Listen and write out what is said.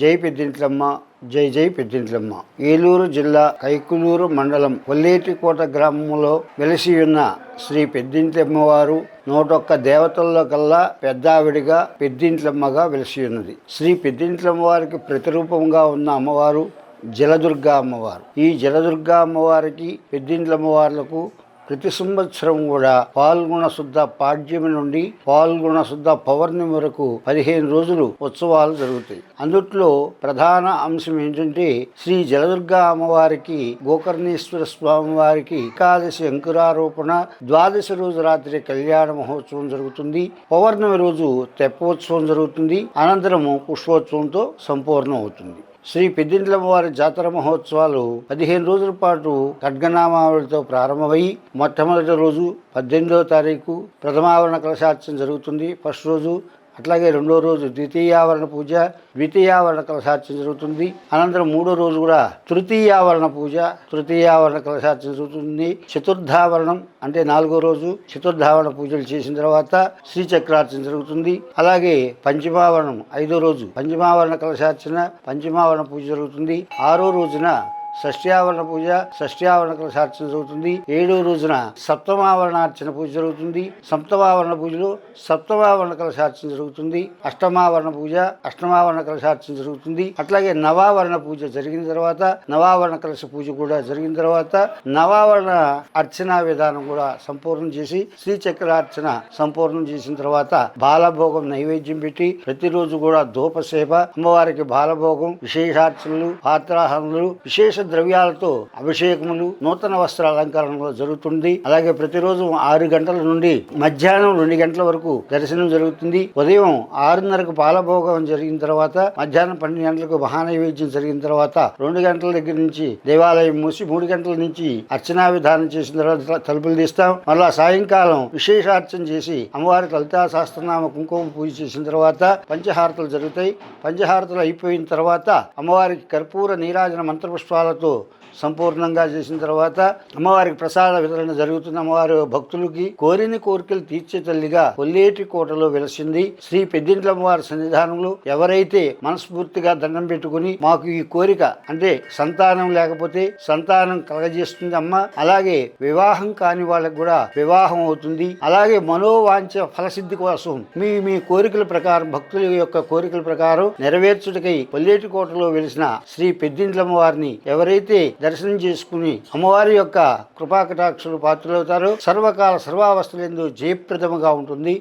జై పెద్దింట్లమ్మ, జై జై పెద్దింట్లమ్మ. ఏలూరు జిల్లా కైకులూరు మండలం కొల్లేటికోట గ్రామంలో వెలిసి ఉన్న శ్రీ పెద్దింట్లమ్మవారు 101 దేవతల్లో కల్లా పెద్దావిడిగా పెద్దింట్లమ్మగా వెలిసి ఉన్నది. శ్రీ పెద్దింట్లమ్మవారికి ప్రతిరూపంగా ఉన్న అమ్మవారు జలదుర్గా అమ్మవారు. ఈ జలదుర్గా అమ్మవారికి పెద్దింట్లమ్మవార్లకు ప్రతి సంవత్సరం కూడా పాల్గొన శుద్ధ పాడ్యమి నుండి పాల్గొన శుద్ధ పౌర్ణమి వరకు 15 రోజులు ఉత్సవాలు జరుగుతాయి. అందుట్లో ప్రధాన అంశం ఏంటంటే శ్రీ జలదుర్గా అమ్మవారికి గోకర్ణేశ్వర స్వామి వారికి ఏకాదశి అంకురారోపణ, ద్వాదశి రోజు రాత్రి కళ్యాణ మహోత్సవం జరుగుతుంది. పౌర్ణమి రోజు తెప్పోత్సవం జరుగుతుంది. అనంతరము పుష్పోత్సవంతో సంపూర్ణం అవుతుంది. శ్రీ పెద్దింట్లమ్మవారి జాతర మహోత్సవాలు 15 రోజుల పాటు ఖడ్గనామావళితో ప్రారంభమై మొట్టమొదటి రోజు 18వ తారీఖు ప్రథమావరణ కలశార్చన జరుగుతుంది. ఫస్ట్ రోజు. అట్లాగే రెండో రోజు ద్వితీయావరణ పూజ, ద్వితీయావరణ కలశార్చన జరుగుతుంది. అనంతరం మూడో రోజు కూడా తృతీయావరణ పూజ, తృతీయావరణ కలశార్చన జరుగుతుంది. చతుర్థావరణం అంటే 4వ రోజు చతుర్థావరణ పూజలు చేసిన తర్వాత శ్రీచక్రార్చన జరుగుతుంది. అలాగే పంచమావరణం 5వ రోజు పంచమావరణ కలశార్చన, పంచమావరణ పూజ జరుగుతుంది. 6వ రోజున షష్ఠ్యావరణ పూజ, షష్ఠ్యావరణ కలశార్చన జరుగుతుంది. 7వ రోజున సప్తమావరణార్చన పూజ జరుగుతుంది. సప్తమావరణ పూజలో సప్తమావరణ కలశార్చన జరుగుతుంది. అష్టమావరణ పూజ, అష్టమావరణ కలశార్చన జరుగుతుంది. అట్లాగే నవావరణ పూజ జరిగిన తర్వాత నవావరణ కలశ పూజ కూడా జరిగిన తర్వాత నవావరణ అర్చనా విధానం కూడా సంపూర్ణం చేసి శ్రీచక్రార్చన సంపూర్ణం చేసిన తర్వాత బాలభోగం నైవేద్యం పెట్టి ప్రతిరోజు కూడా ధూపసేవ, అమ్మవారికి బాలభోగం, విశేషార్చనలు, పాత్రాహరణలు, విశేష ద్రవ్యాలతో అభిషేకములు, నూతన వస్త్ర అలంకరణలో జరుగుతుంది. అలాగే ప్రతిరోజు 6 గంటల నుండి మధ్యాహ్నం 2 గంటల వరకు దర్శనం జరుగుతుంది. ఉదయం 6:30కు పాలభోగం జరిగిన తర్వాత మధ్యాహ్నం 12 గంటలకు మహానైవేద్యం జరిగిన తర్వాత 2 గంటల దగ్గర నుంచి దేవాలయం మూసి 3 గంటల నుంచి అర్చనా విధానం చేసిన తర్వాత తలుపులు తీస్తాం. మళ్ళా సాయంకాలం విశేషార్చన చేసి అమ్మవారికి లలితా సహస్రనామ కుంకుమ పూజ చేసిన తర్వాత పంచహారతలు జరుగుతాయి. పంచహారతలు అయిపోయిన తర్వాత అమ్మవారికి కర్పూర నీరాజన మంత్రపుష్పాలతో సంపూర్ణంగా చేసిన తర్వాత అమ్మవారికి ప్రసాద వితరణ జరుగుతుంది. అమ్మవారి భక్తులకి కోరిన కోరికలు తీర్చే తల్లిగా కొల్లేటి కోటలో వెలసింది. శ్రీ పెద్దింట్లమ్మవారి సన్నిధానంలో ఎవరైతే మనస్ఫూర్తిగా దండం పెట్టుకుని మాకు ఈ కోరిక అంటే సంతానం లేకపోతే సంతానం కలగజేస్తుంది అమ్మ, అలాగే వివాహం కాని వాళ్ళకు కూడా వివాహం అవుతుంది, అలాగే మనోవాంఛ ఫలసిద్ధి కోసం మీ కోరికల ప్రకారం భక్తుల యొక్క కోరికల ప్రకారం నెరవేర్చుటకై కొల్లేటి కోటలో వెలిసిన శ్రీ పెద్దింట్లమ్మవారిని ఎవరైతే దర్శనం చేసుకుని అమ్మవారి యొక్క కృపాకటాక్షలు పాత్రలవుతారో సర్వకాల సర్వావస్థలందు జయప్రదముగా ఉంటుంది.